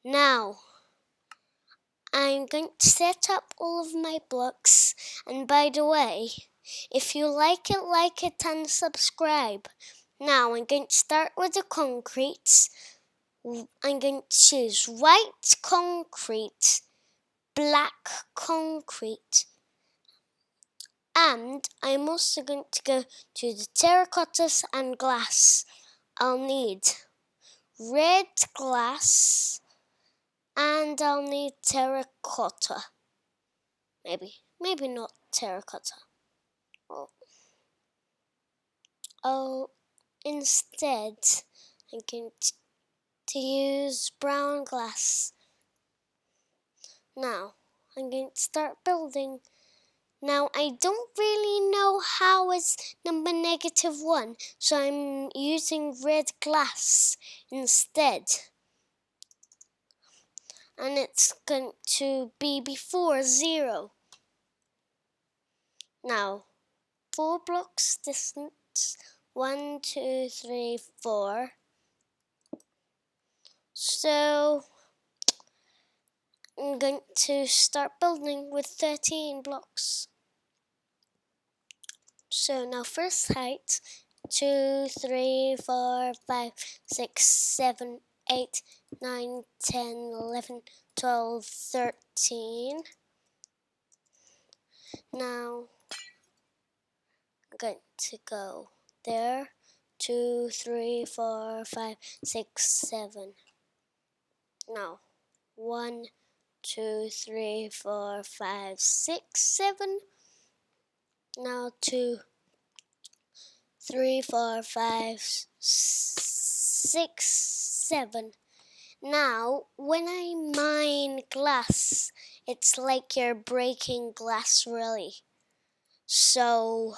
Now, I'm going to set up all of my blocks, and by the way, if you like it and subscribe. Now I'm going to start with the concrete. I'm going to choose white concrete, black concrete, and I'm also going to go to the terracottas and glass. I'll need red glass and I'll need terracotta. Maybe not terracotta. Instead, I'm going to use brown glass. Now, I'm going to start building. Now, I don't really know how it's number -1, so I'm using red glass instead. And it's going to be before 0. Now, 4 blocks distance. 1, 2, 3, 4. So, I'm going to start building with 13 blocks. So now first height, 2, 3, 4, 5, 6, 7, 8, 9, 10, 11, 12, 13. Now I'm going to go there, 2, 3, 4, 5, 6, 7. Now 1, 2, 3, 4, 5, 6, 7. Now 2, 3, 4, 5, 6, 7. Now, when I mine glass, it's like you're breaking glass really. So,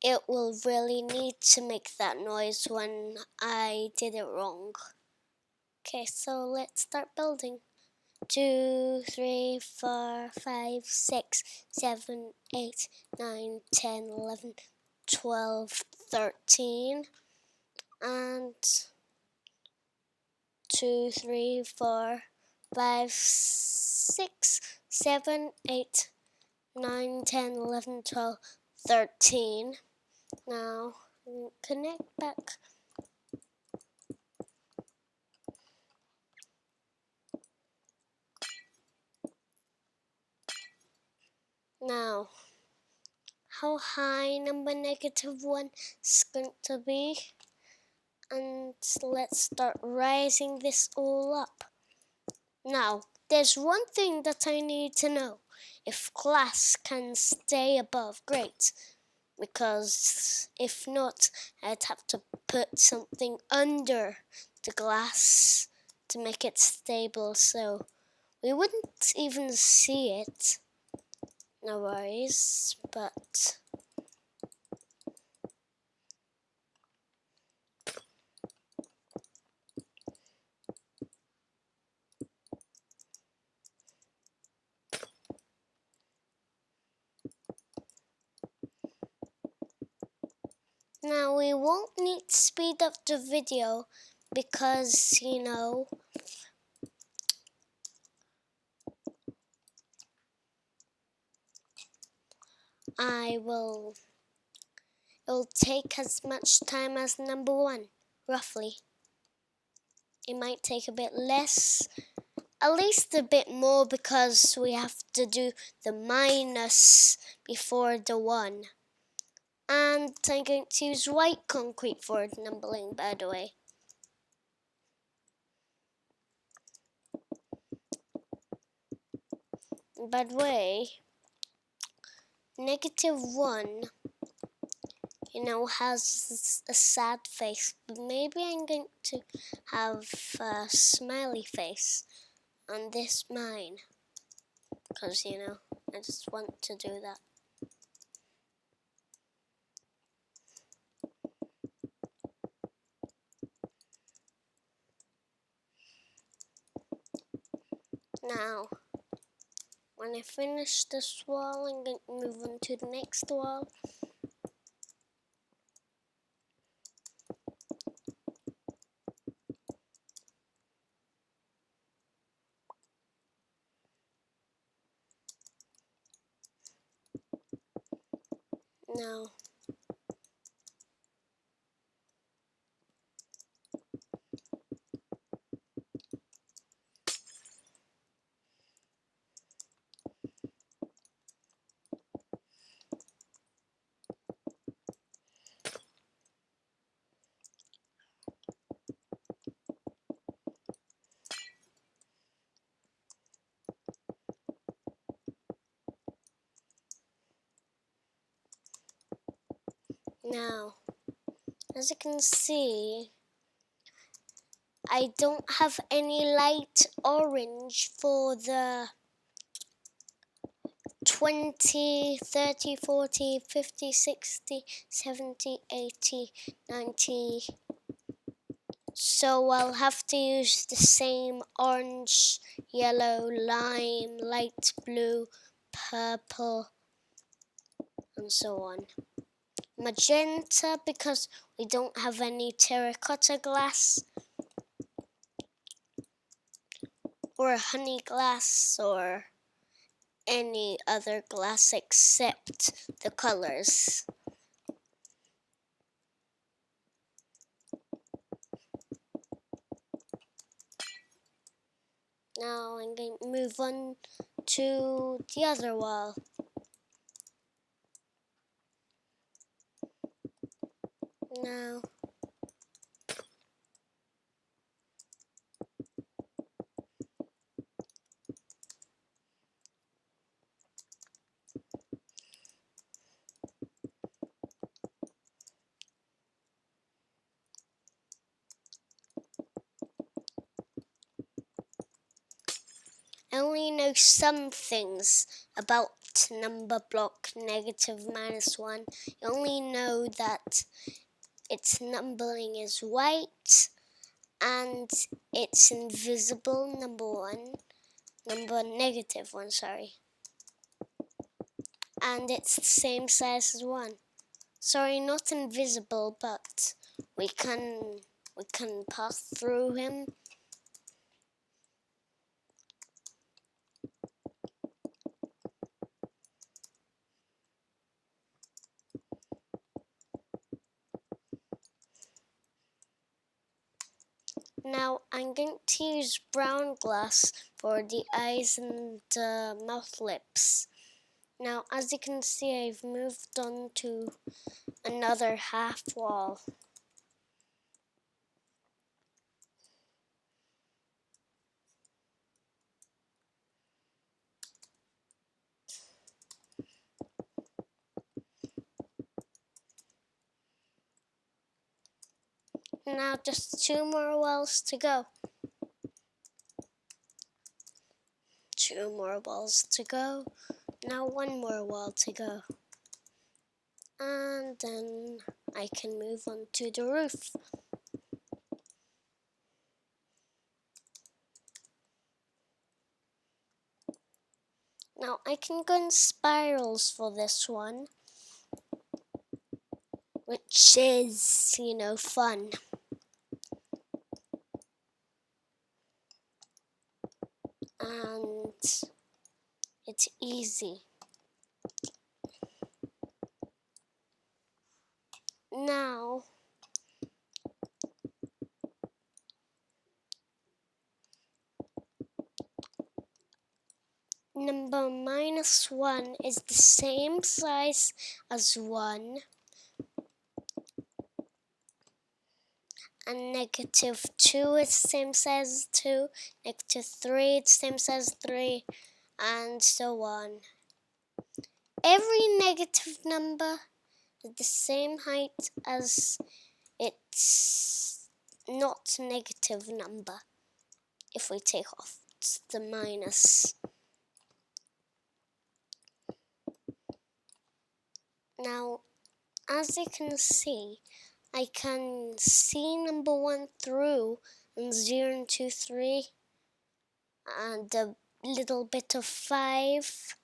it will really need to make that noise when I did it wrong. Okay, so let's start building. 2, 3, 4, 5, 6, 7, 8, 9, 10, 11, 12, 13. And 2, 3, 4, 5, 6, 7, 8, 9, 10, 11, 12, 13. Now, connect back. Now, how high number -1 is going to be? And let's start rising this all up. Now, there's one thing that I need to know. If glass can stay above, great. Because if not, I'd have to put something under the glass to make it stable, so we wouldn't even see it. No worries, but now we won't need to speed up the video because, it'll take as much time as number 1, roughly. It might take a bit less, at least a bit more, because we have to do the minus before the 1. And I'm going to use white concrete for numbering, by the way. By the way, -1, has a sad face, but maybe I'm going to have a smiley face on this mine, because, I just want to do that. Now, when I finish this wall, I'm going to move on to the next wall. Now, now, as you can see, I don't have any light orange for the 20, 30, 40, 50, 60, 70, 80, 90. So I'll have to use the same orange, yellow, lime, light blue, purple, and so on. Magenta because we don't have any terracotta glass or honey glass or any other glass except the colors. Now I'm going to move on to the other wall. Now, I only know some things about number block -1. I only know that its numbering is white and it's invisible, number -1, sorry. And it's the same size as 1. Sorry, not invisible, but we can pass through him. Now I'm going to use brown glass for the eyes and mouth lips. Now, as you can see, I've moved on to another half wall. Now just 2 more walls to go. 2 more walls to go. Now 1 more wall to go. And then I can move on to the roof. Now I can go in spirals for this one, which is, fun. And it's easy. Now, number -1 is the same size as 1, and -2 is the same size as 2, -3 is the same size as 3, and so on. Every negative number is the same height as its not negative number if we take off the minus. Now, as you can see, I can see number 1 through and 0 and 2, 3, and a little bit of 5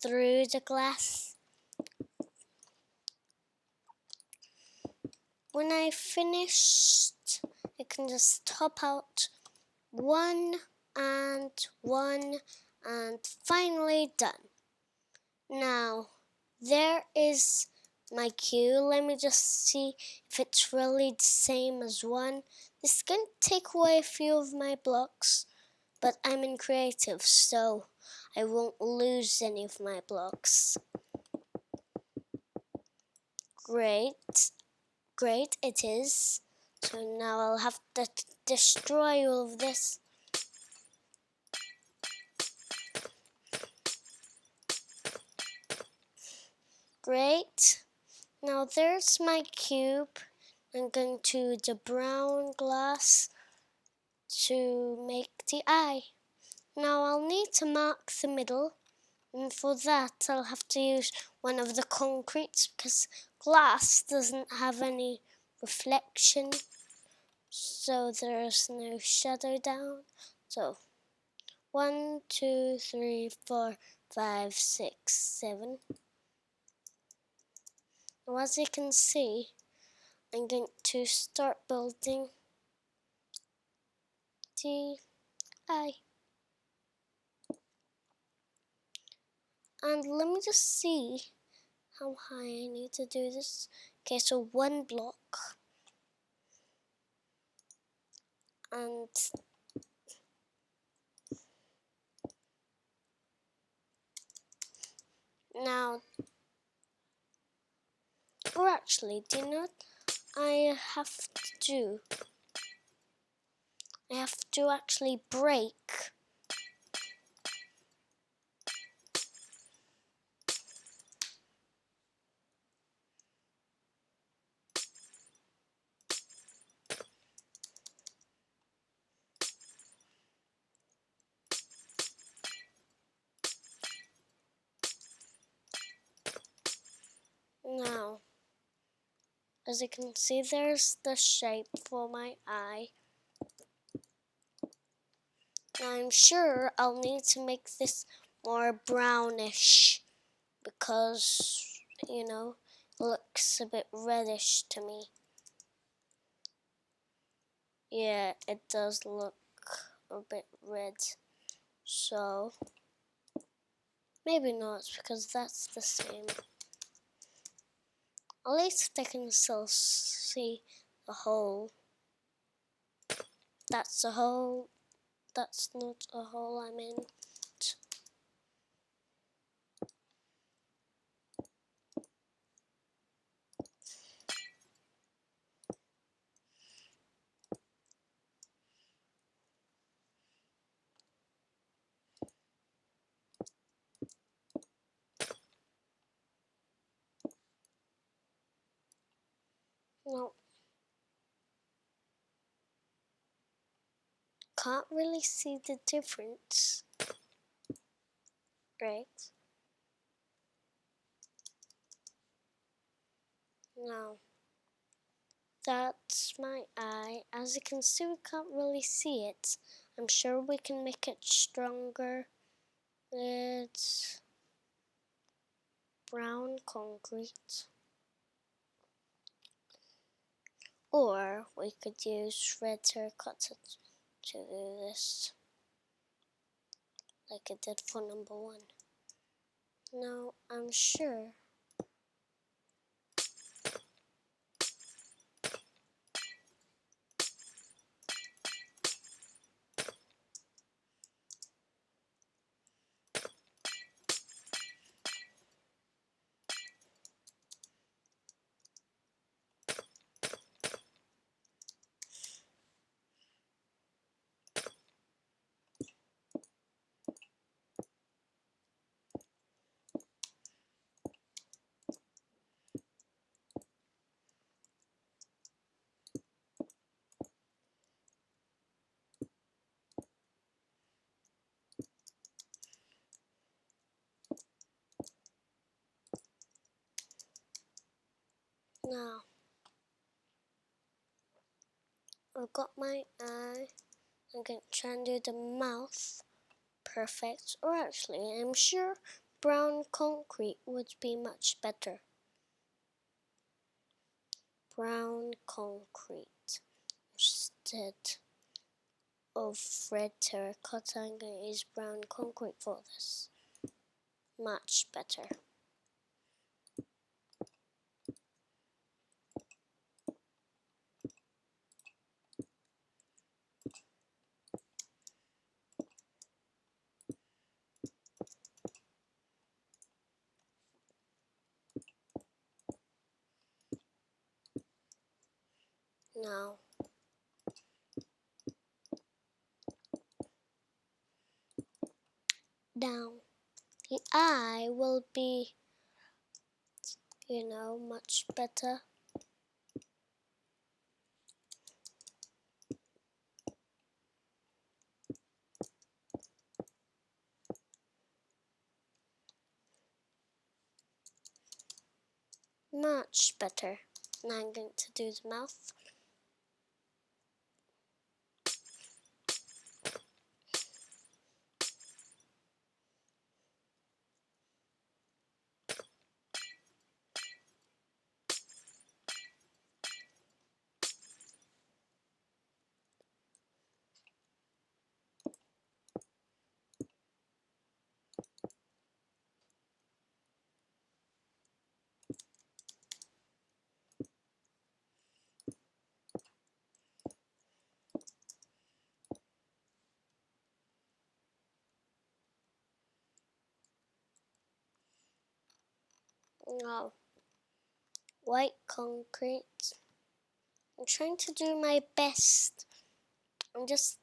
through the glass. When I finished, I can just top out 1 and 1 and finally done. Now, there is my cube. Let me just see if it's really the same as 1. This is going to take away a few of my blocks, but I'm in creative, so I won't lose any of my blocks. Great, great it is. So now I'll have to destroy all of this. Great. Now there's my cube. I'm going to the brown glass to make the eye. Now I'll need to mark the middle, and for that I'll have to use one of the concretes because glass doesn't have any reflection, so there's no shadow down. So 1, 2, 3, 4, 5, 6, 7. Now as you can see, I'm going to start building the eye. And let me just see how high I need to do this. Okay, so 1 block. And now, or actually, do you know what I have to do? I have to actually break now. As you can see, there's the shape for my eye. Now I'm sure I'll need to make this more brownish because, you know, it looks a bit reddish to me. Yeah, it does look a bit red. So, maybe not because that's the same. At least I can still see the hole. That's a hole. That's not a hole I'm in. No. Can't really see the difference. Right. Now, that's my eye. As you can see, we can't really see it. I'm sure we can make it stronger with brown concrete. Or we could use red terracotta to do this, like I did for number 1. Now, I'm sure now I've got my eye. I'm going to try and do the mouth. Perfect. Or actually, I'm sure brown concrete would be much better. Brown concrete instead of red terracotta. I'm going to use brown concrete for this. Much better. down. The eye will be, much better. Much better. Now I'm going to do the mouth. Now, white concrete. I'm trying to do my best. I'm just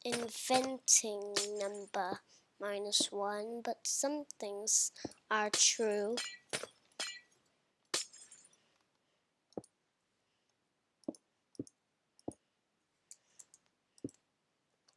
inventing number -1, but some things are true.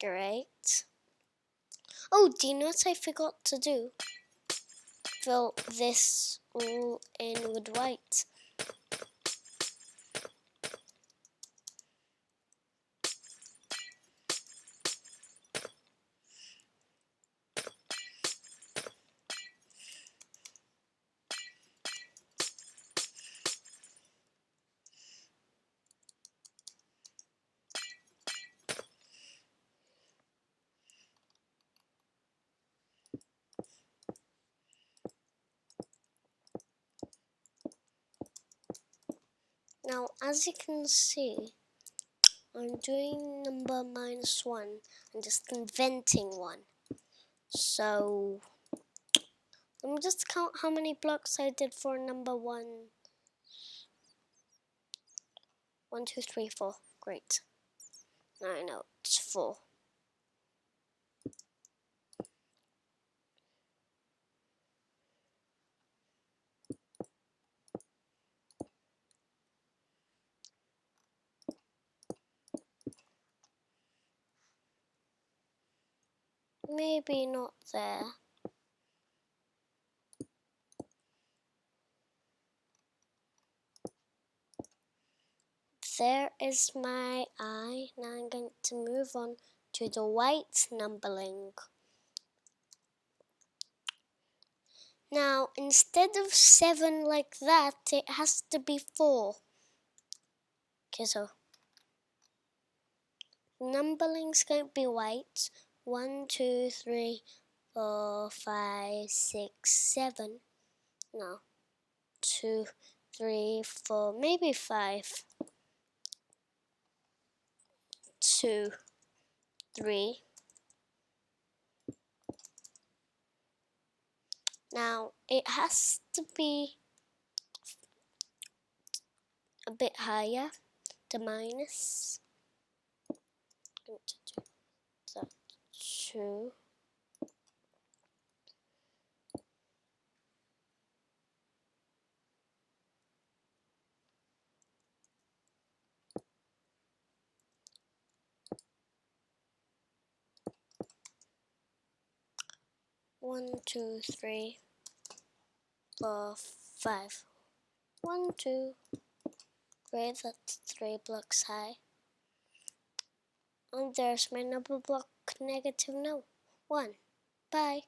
Great. Oh, do you know what I forgot to do? Fill this all in with white. Now, as you can see, I'm doing number -1. I'm just inventing one. So, let me just count how many blocks I did for number 1. 1, 2, 3, 4. Great. Now I know it's 4. Maybe not there. There is my eye. Now I'm going to move on to the white numbering. Now, instead of 7 like that, it has to be 4. Okay, so numbering's going to be white. 1, 2, 3, 4, 5, 6, 7. No. 2, 3, 4, maybe 5. 2, 3. Now, it has to be a bit higher, the minus. I'm going to do that 2. 1, 2, 3, 4, 5. 1, 2. Great, that's 3 blocks high. And there's my number block -1. Bye.